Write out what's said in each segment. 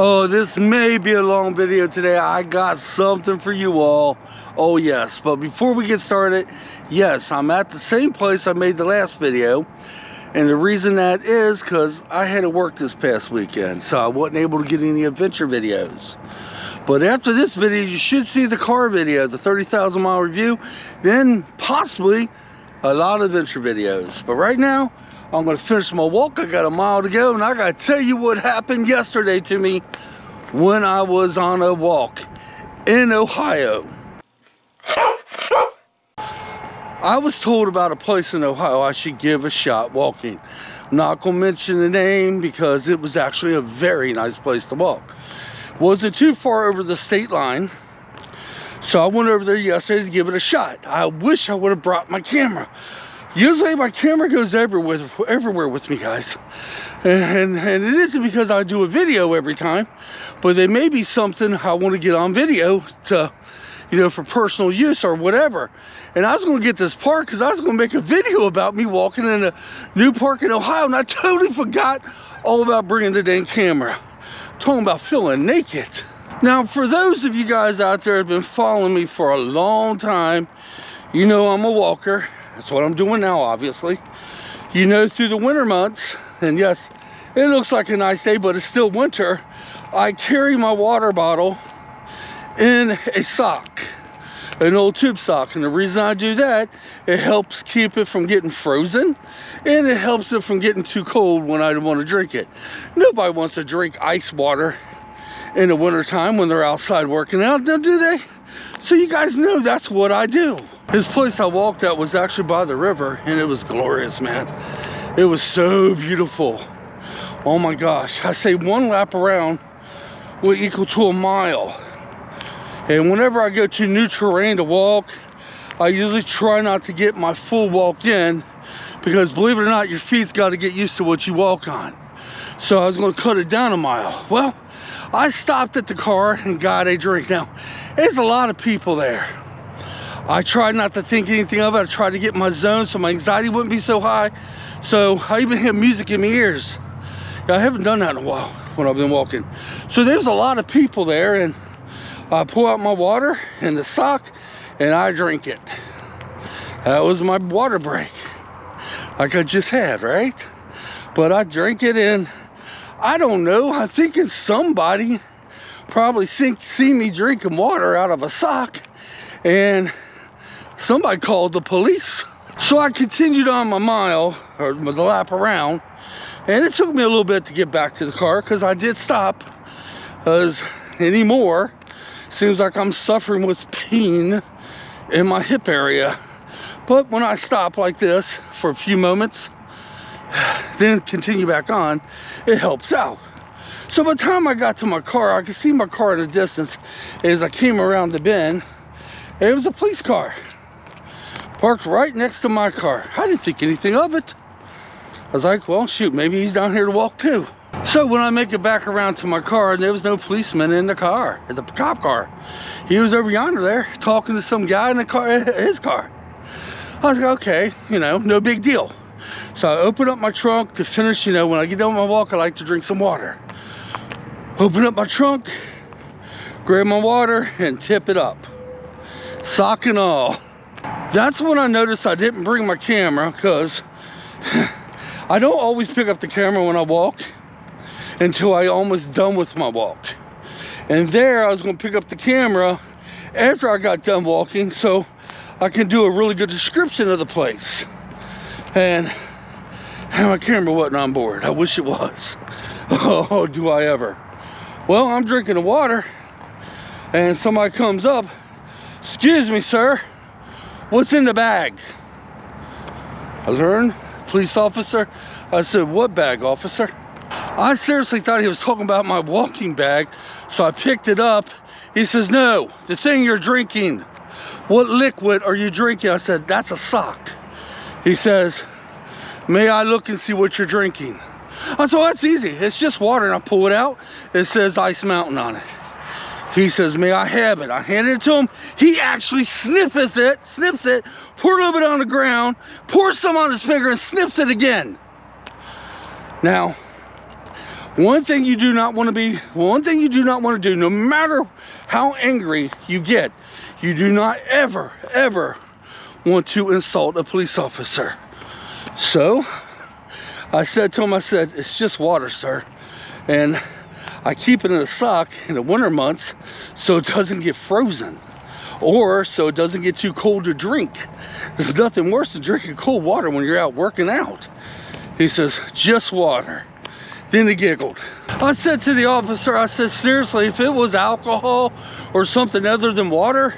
Oh, this may be a long video today. I got something for you all. Oh yes, but before we get started, yes, I'm at the same place I made the last video. And the reason that is because I had to work this past weekend, so I wasn't able to get any adventure videos. But after this video, you should see the car video, the 30,000 mile review, then possibly a lot of adventure videos. But right now, I'm gonna finish my walk. I got a mile to go, and I gotta tell you what happened yesterday to me when I was on a walk in Ohio. I was told about a place in Ohio I should give a shot walking. I'm not gonna mention the name because it was actually a very nice place to walk. Wasn't too far over the state line, so I went over there yesterday to give it a shot. I wish I would have brought my camera. Usually my camera goes everywhere with me, guys. And it isn't because I do a video every time, but there may be something I want to get on video to, you know, for personal use or whatever. And I was going to get this park because I was going to make a video about me walking in a new park in Ohio, and I totally forgot all about bringing the dang camera. I'm talking about feeling naked. Now, for those of you guys out there who have been following me for a long time, you know I'm a walker. That's what I'm doing now, obviously. You know, through the winter months, and yes, it looks like a nice day, but it's still winter, I carry my water bottle in a sock, an old tube sock. And the reason I do that, it helps keep it from getting frozen, and it helps it from getting too cold when I want to drink it. Nobody wants to drink ice water in the winter time when they're outside working out, do they? So you guys know that's what I do. This place I walked at was actually by the river, and it was glorious, man. It was so beautiful. Oh my gosh. I say one lap around will equal to a mile. And whenever I go to new terrain to walk, I usually try not to get my full walk in, because believe it or not, your feet's got to get used to what you walk on. So I was going to cut it down a mile. Well, I stopped at the car and got a drink. Now, there's a lot of people there. I tried not to think anything of it. I tried to get my zone so my anxiety wouldn't be so high. So I even had music in my ears. I haven't done that in a while when I've been walking. So there's a lot of people there, and I pull out my water in the sock and I drink it. That was my water break, like I just had, right? But I drank it, and I don't know, I'm thinking somebody probably see me drinking water out of a sock, and somebody called the police. So I continued on my mile, or the lap around, and it took me a little bit to get back to the car, because I did stop, because anymore, seems like I'm suffering with pain in my hip area. But when I stop like this for a few moments, then continue back on, it helps out. So by the time I got to my car, I could see my car in the distance as I came around the bend. It was a police car parked right next to my car. I didn't think anything of it. I was like, well, shoot, maybe he's down here to walk too. So when I make it back around to my car, there was no policeman in the car, in the cop car. He was over yonder there talking to some guy in the car, his car. I was like, okay, you know, no big deal. So I opened up my trunk to finish, you know, when I get done with my walk, I like to drink some water. Open up my trunk, grab my water, and tip it up. Sock and all. That's when I noticed I didn't bring my camera, because I don't always pick up the camera when I walk until I almost done with my walk. And there I was going to pick up the camera after I got done walking, so I can do a really good description of the place. And my camera wasn't on board. I wish it was. Oh, do I ever. Well, I'm drinking the water, and somebody comes up. Excuse me, sir. What's in the bag? I learned, police officer. I said, what bag, officer? I seriously thought he was talking about my walking bag, so I picked it up. He says, no, the thing you're drinking. What liquid are you drinking? I said, that's a sock. He says, may I look and see what you're drinking? I said, that's easy. It's just water. And I pull it out. It says Ice Mountain on it. He says, may I have it? I handed it to him. He actually sniffs it, pour a little bit on the ground, pours some on his finger, and sniffs it again. Now, One thing you do not want to do, no matter how angry you get, you do not ever, ever want to insult a police officer. So I said to him, I said, it's just water, sir. And I keep it in a sock in the winter months so it doesn't get frozen, or so it doesn't get too cold to drink. There's nothing worse than drinking cold water when you're out working out. He says, just water. Then he giggled. I said to the officer, I said, seriously, if it was alcohol or something other than water,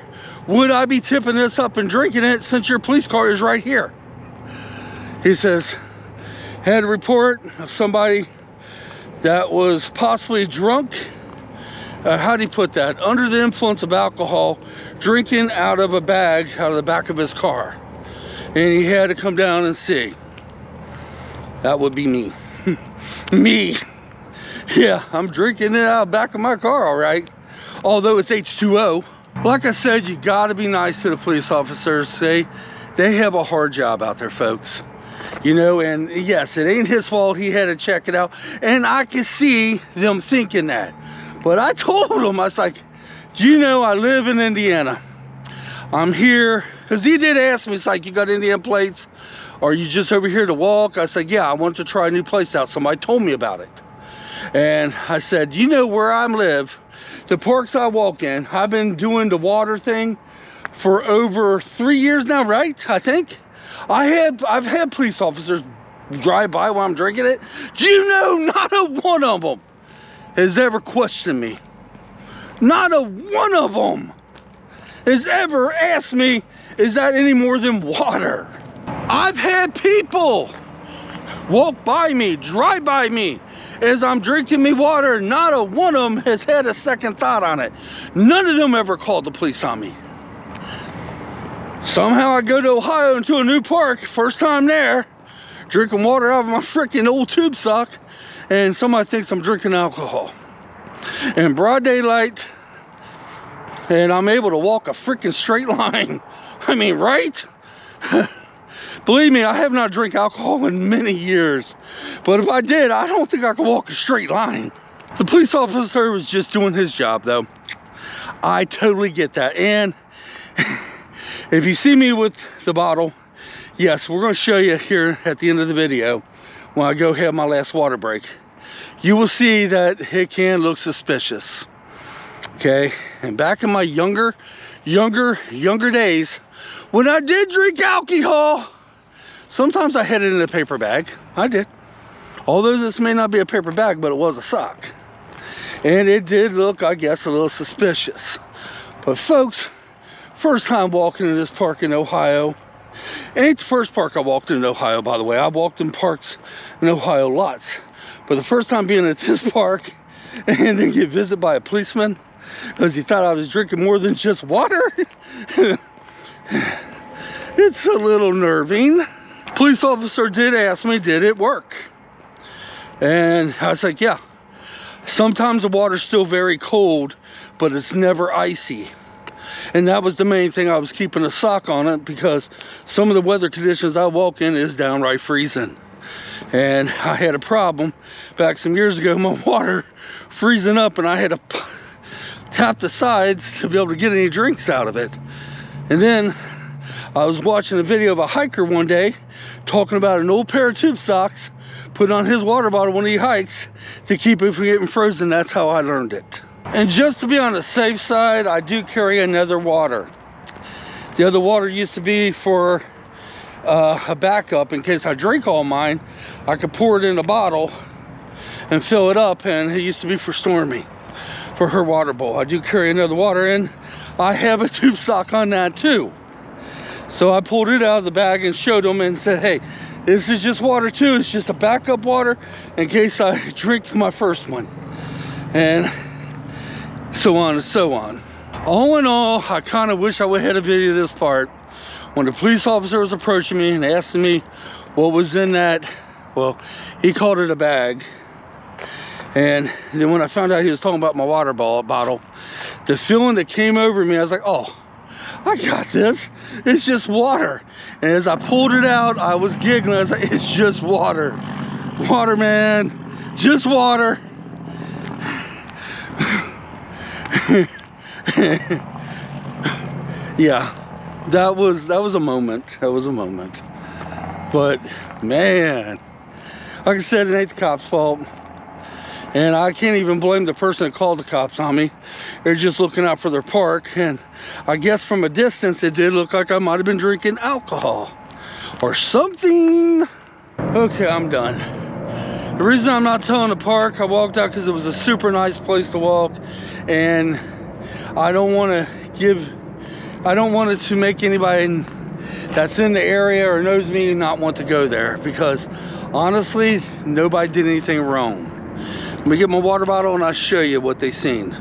would I be tipping this up and drinking it since your police car is right here? He says, had a report of somebody that was possibly drunk. How'd he put that? Under the influence of alcohol, drinking out of a bag out of the back of his car. And he had to come down and see. That would be me. Me. Yeah, I'm drinking it out of the back of my car, all right. Although it's H2O. Like I said, you gotta be nice to the police officers. They have a hard job out there, folks. You know, and yes, it ain't his fault. He had to check it out. And I can see them thinking that. But I told him, I was like, do you know I live in Indiana? I'm here, because he did ask me, it's like, you got Indiana plates? Are you just over here to walk? I said, yeah, I want to try a new place out. Somebody told me about it. And I said, you know where I live, the parks I walk in, I've been doing the water thing for over 3 years now, right? I think. I've had police officers drive by while I'm drinking it. Do you know not a one of them has ever questioned me? Not a one of them has ever asked me, is that any more than water? I've had people walk by me, drive by me as I'm drinking me water. Not a one of them has had a second thought on it. None of them ever called the police on me. Somehow I go to Ohio into a new park, first time there, drinking water out of my freaking old tube sock, and somebody thinks I'm drinking alcohol. In broad daylight, and I'm able to walk a freaking straight line. I mean, right? Believe me, I have not drank alcohol in many years. But if I did, I don't think I could walk a straight line. The police officer was just doing his job, though. I totally get that. And if you see me with the bottle, yes, we're going to show you here at the end of the video when I go have my last water break. You will see that it can look suspicious. Okay, and back in my younger days, when I did drink alcohol, sometimes I had it in a paper bag. I did. Although this may not be a paper bag, but it was a sock. And it did look, I guess, a little suspicious. But folks, first time walking in this park in Ohio. It ain't the first park I walked in Ohio, by the way. I walked in parks in Ohio lots. But the first time being at this park and then get visited by a policeman because he thought I was drinking more than just water. It's a little nerving. Police officer did ask me, did it work? And I was like, yeah. Sometimes the water's still very cold, but it's never icy. And that was the main thing. I was keeping a sock on it because some of the weather conditions I walk in is downright freezing. And I had a problem back some years ago, my water freezing up, and I had to tap the sides to be able to get any drinks out of it. And then I was watching a video of a hiker one day talking about an old pair of tube socks put on his water bottle when he hikes to keep it from getting frozen. That's how I learned it. And just to be on the safe side, I do carry another water. The other water used to be for a backup in case I drink all mine. I could pour it in a bottle and fill it up, and it used to be for Stormy, for her water bowl. I do carry another water, and I have a tube sock on that too. So I pulled it out of the bag and showed them and said, hey, this is just water too. It's just a backup water in case I drink my first one. And so on and so on. All in all, I kind of wish I would have had a video of this part. When the police officer was approaching me and asking me what was in that, well, he called it a bag. And then when I found out he was talking about my water bottle, the feeling that came over me, I was like, oh, I got this. It's just water. And as I pulled it out, I was giggling. I was like, it's just water. Water, man. Just water. Yeah, that was a moment. That was a moment. But man, like I said, it ain't the cops' fault. And I can't even blame the person that called the cops on me. They're just looking out for their park. And I guess from a distance, it did look like I might have been drinking alcohol or something. Okay, I'm done. The reason I'm not telling the park, I walked out because it was a super nice place to walk. And I don't want it to make anybody that's in the area or knows me not want to go there. Because honestly, nobody did anything wrong. Let me get my water bottle and I'll show you what they seen.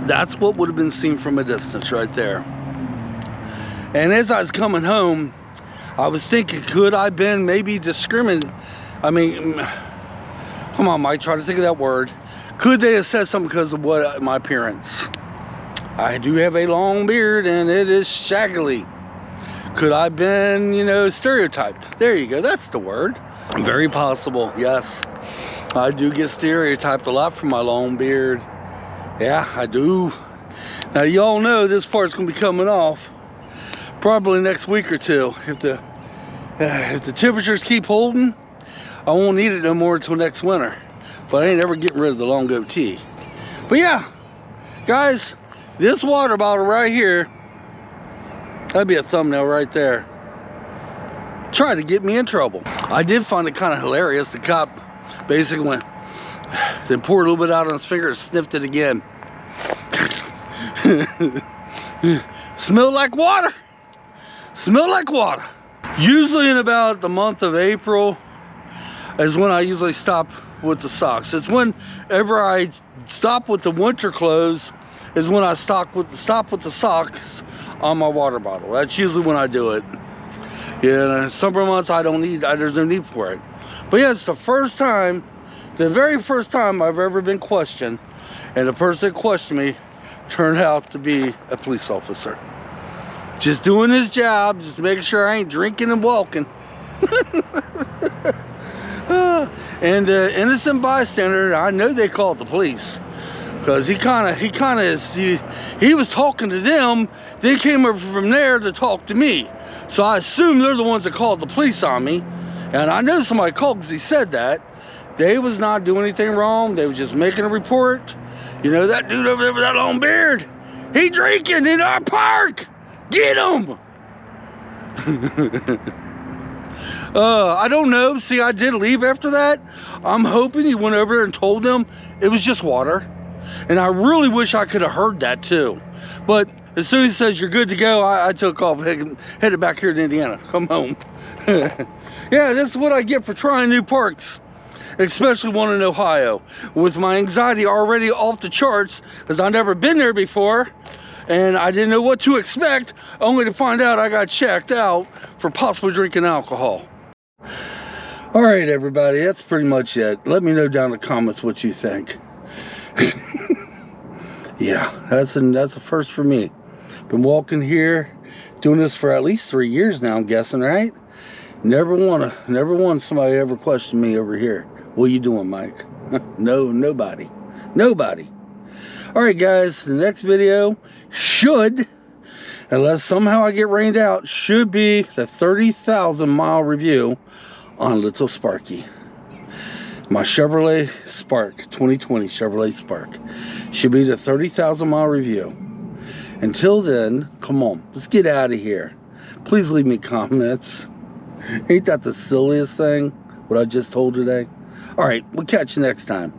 That's what would have been seen from a distance right there. And as I was coming home, I was thinking, could I been maybe discriminating? I mean, come on, Mike, try to think of that word. Could they have said something because of what my appearance? I do have a long beard and it is shaggily. Could I have been, you know, stereotyped? There you go, that's the word. Very possible, yes. I do get stereotyped a lot from my long beard. Yeah, I do. Now, y'all know this part's gonna be coming off probably next week or two. If the temperatures keep holding, I won't need it no more until next winter. But I ain't ever getting rid of the long goatee. But yeah, guys, this water bottle right here, that'd be a thumbnail right there. Try to get me in trouble. I did find it kind of hilarious. The cop basically went, then poured a little bit out on his finger and sniffed it again. Smelled like water. Smelled like water. Usually in about the month of April is when I usually stop with the socks. It's whenever I stop with the winter clothes is when I stop with the socks on my water bottle. That's usually when I do it. Yeah, summer months there's no need for it. But yeah, it's the very first time I've ever been questioned, and the person that questioned me turned out to be a police officer. Just doing his job, just making sure I ain't drinking and walking. And the innocent bystander, I know they called the police. Because he was talking to them, they came over from there to talk to me. So I assume they're the ones that called the police on me. And I know somebody called because he said that. They was not doing anything wrong. They was just making a report. You know, that dude over there with that long beard, he drinking in our park. Get him. I don't know. See, I did leave after that. I'm hoping he went over there and told them it was just water. And I really wish I could have heard that too. But as soon as he says you're good to go, I took off, headed back here to Indiana. Come home. Yeah, this is what I get for trying new parks, especially one in Ohio. With my anxiety already off the charts, because I've never been there before, and I didn't know what to expect, only to find out I got checked out for possibly drinking alcohol. All right, everybody, that's pretty much it. Let me know down in the comments what you think. Yeah, that's a first for me. Been walking here, doing this for at least 3 years now, I'm guessing, right? Never won somebody ever questioned me over here. What are you doing, Mike? No, nobody. All right, guys, the next video should, unless somehow I get rained out, should be the 30,000 mile review on Little Sparky. My Chevrolet Spark, 2020 Chevrolet Spark. Should be the 30,000 mile review. Until then, come on, let's get out of here. Please leave me comments. Ain't that the silliest thing, what I just told today? All right, we'll catch you next time.